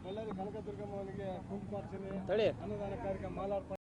ಬಳ್ಳಾರಿ ಕನಕದುರ್ಗಮ್ಮನಿಗೆ ಕುಂಕುಮಾರ್ಚನೆ ಅನ್ನದಾನ ಕಾರ್ಯಕ್ರಮ ಮಾಲಾರ್ಪಣೆ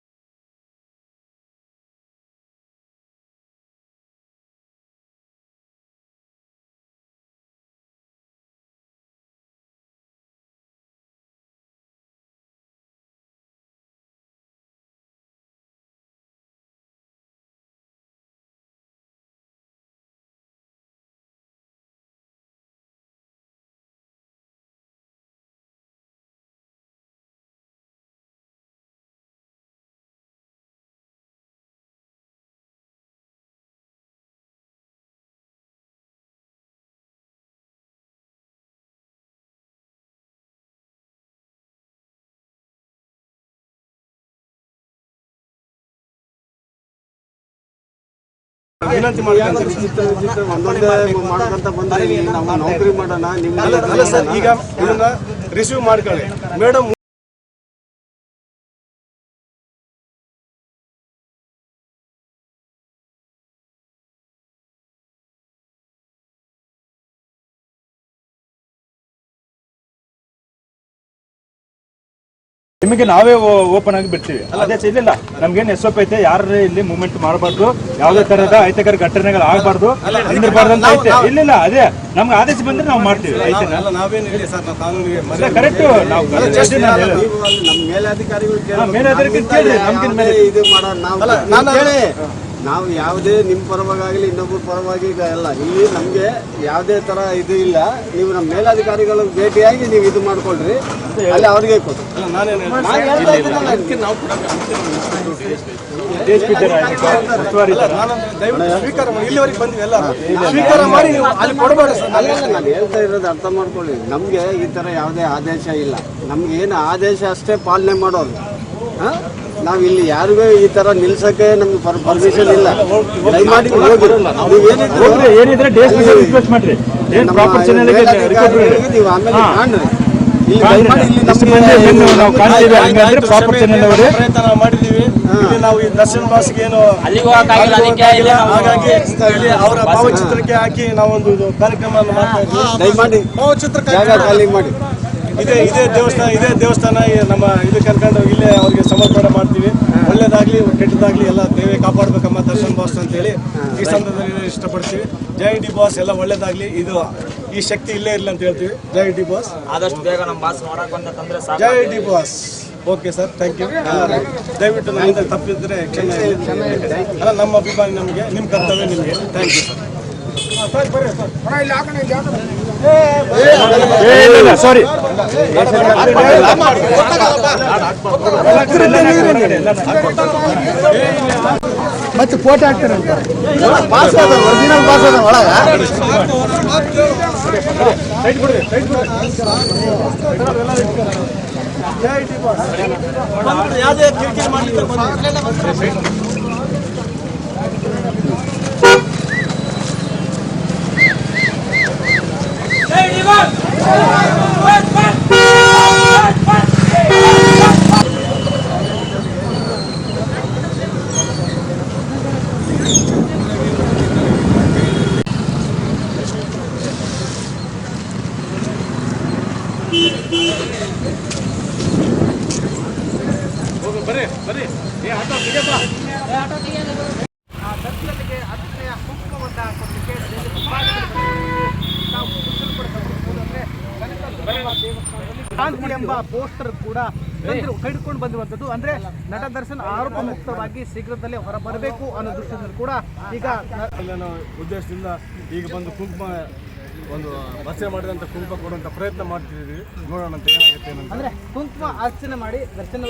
ವಿನಂತಿ ಮಾಡ್ಕೊಂತ ಬಂದ್ರೆ ನಾವು ನೌಕರಿ ಮಾಡೋಣ ನಿಮ್ಗೆ ಸರ್. ಈಗ ಇದನ್ನ ರಿಸೀವ್ ಮಾಡ್ಕೊಳ್ಳಿ ಮೇಡಮ್. ನಿಮಗೆ ನಾವೇ ಓಪನ್ ಆಗಿ ಬಿಡ್ತೀವಿ. ಅದೇ ಇಲ್ಲ, ನಮ್ಗೇನು SOP ಐತೆ, ಯಾರು ಇಲ್ಲಿ ಮೂವ್ಮೆಂಟ್ ಮಾಡಬಾರ್ದು, ಯಾವುದೇ ತರಹದ ಅಹಿತಕರ ಘಟನೆಗಳು ಆಗಬಾರ್ದು, ಅಂದಿರಬಾರ್ದು ಅಂತ ಐತೆ. ಇಲ್ಲ ಅದೇ ನಮ್ಗೆ ಆದೇಶ ಬಂದ್ರೆ ನಾವು ಮಾಡ್ತೀವಿ. ಕರೆಕ್ಟ್. ನಾವು ನಾವು ಯಾವುದೇ ನಿಮ್ಮ ಪರವಾಗಲಿ ಇನ್ನೊಬ್ಬರ ಪರವಾಗಿ ಎಲ್ಲ ಇಲ್ಲಿ ನಮಗೆ ಯಾವುದೇ ತರ ಇದು ಇಲ್ಲ. ನೀವು ನಮ್ಮ ಮೇಲಾಧಿಕಾರಿಗಳು ಭೇಟಿಯಾಗಿ ನೀವು ಇದು ಮಾಡ್ಕೊಳ್ರಿ, ಅಲ್ಲಿ ಅವ್ರಿಗೆ ಕೊಟ್ಟು ಇಲ್ಲಿವರೆಗೆ ಬಂದಿವಿ ಎಲ್ಲ ಸ್ವೀಕಾರ ಮಾಡಿ ಅಲ್ಲಿ ಕೊಡಬೇಡಿ. ನಾನು ಹೇಳ್ತಾ ಇರೋದು ಅರ್ಥ ಮಾಡ್ಕೊಳ್ಳಿ. ನಮ್ಗೆ ಈ ತರ ಯಾವುದೇ ಆದೇಶ ಇಲ್ಲ. ನಮ್ಗೆ ಏನು ಆದೇಶ ಅಷ್ಟೇ ಪಾಲನೆ ಮಾಡೋದು. ನಾವ್ ಇಲ್ಲಿ ಯಾರಿಗೂ ಈ ತರ ನಿಲ್ಸಕ್ಕೆ ನಮ್ಗೆ ಪರ್ಮಿಷನ್ ಇಲ್ಲ. ದಯಮಾಡಿ ಏನಿದ್ರೆ ರಿಕ್ವೆಸ್ಟ್ ಮಾಡ್ರಿ, ನೀವು ಆಮೇಲೆ ಕಾಣ್ರಿ. ಪ್ರಯತ್ನ ಮಾಡಿದೀವಿ. ನಾವು ಈ ದರ್ಶನ್ ಬಾಸ್ಗೆ ಏನು ಹಾಗಾಗಿ ಅವರ ಭಾವಚಿತ್ರಕ್ಕೆ ಹಾಕಿ ನಾವೊಂದು ಕಾರ್ಯಕ್ರಮ ಮಾಡ್ತಾ ಇದ್ವಿ. ದಯಮಾಡಿ ಭಾವಚಿತ್ರ ಮಾಡಿ. ಇದೇ ದೇವಸ್ಥಾನ ನಮ್ಮ ಇದು ಕರ್ಕೊಂಡು ಇಲ್ಲೇ ಅವ್ರಿಗೆ ಸಮರ್ಪಣೆ ಮಾಡ್ತೀವಿ. ಒಳ್ಳೇದಾಗ್ಲಿ ಕೆಟ್ಟದಾಗ್ಲಿ ಎಲ್ಲ ದೇವೇ ಕಾಪಾಡ್ಬೇಕಮ್ಮ ದರ್ಶನ್ ಬಾಸ್ ಅಂತ ಹೇಳಿ ಈ ಸಂದರ್ಭದಲ್ಲಿ ಇಷ್ಟಪಡ್ತೀವಿ. ಜೈ ಡಿ ಬಾಸ್, ಎಲ್ಲ ಒಳ್ಳೇದಾಗ್ಲಿ. ಇದು ಈ ಶಕ್ತಿ ಇಲ್ಲೇ ಇರಲಿ ಅಂತ ಹೇಳ್ತೀವಿ. ಜೈ ಡಿ ಬಾಸ್, ಆದಷ್ಟು ಬೇಗ ನಮ್ಮ ಬಾಸ್ ಮಾಡಕ್ ಬಂದ್ರೆ ಜೈ D boss. Okay sir, thank you. ದಯವಿಟ್ಟು ನಮ್ಮಿಂದ ತಪ್ಪಿದ್ರೆ ಕ್ಷಮೆ. ನಮ್ಮ ಅಭಿಮಾನಿ ನಮಗೆ, ನಿಮ್ಮ ಕರ್ತವ್ಯ ನಿಮಗೆ. Thank you sir. ಸಾರಿ, ಮತ್ತೆ ಫೋಟೋ ಹಾಕ್ತಾರಂತ ಒರಿಜಿನಲ್ ಪಾಸ್ ಅದ ಒಳಗ. ಯಾವುದೇ ಕಿರಿಕಿರಿ ಮಾಡಲಿಕ್ಕೆ ಬರ್ರಿ. ದರ್ಶನಿಗೆ ಅರ್ಚನೆಯ ಕುಂಕುಮವನ್ನು ಕೊಡಲಿಕ್ಕೆ ಶಾಂತಿ ಎಂಬ ಪೋಸ್ಟರ್ ಕೂಡ ಕೈಡ್ಕೊಂಡು ಬಂದಿರುವಂಥದ್ದು. ಅಂದ್ರೆ ನಟ ದರ್ಶನ್ ಆರೋಪ ಮುಕ್ತವಾಗಿ ಶೀಘ್ರದಲ್ಲೇ ಹೊರ ಬರಬೇಕು ಅನ್ನೋ ದೃಷ್ಟಿಯಲ್ಲಿ ಕೂಡ ಈಗ ಉದ್ದೇಶದಿಂದ ಈಗ ಬಂದು ಕುಂಕುಮ ಒಂದು ಅರ್ಚನೆ ಮಾಡಿದಂಥ ಕುಂಕುಮ ಕೊಡುವಂಥ ಪ್ರಯತ್ನ ಮಾಡ್ತಿದ್ದೀವಿ. ನೋಡೋಣ ಅಂತ ಏನಾಗುತ್ತೆ. ಅಂದ್ರೆ ಕುಂಕುಮ ಅರ್ಚನೆ ಮಾಡಿ ದರ್ಶನ್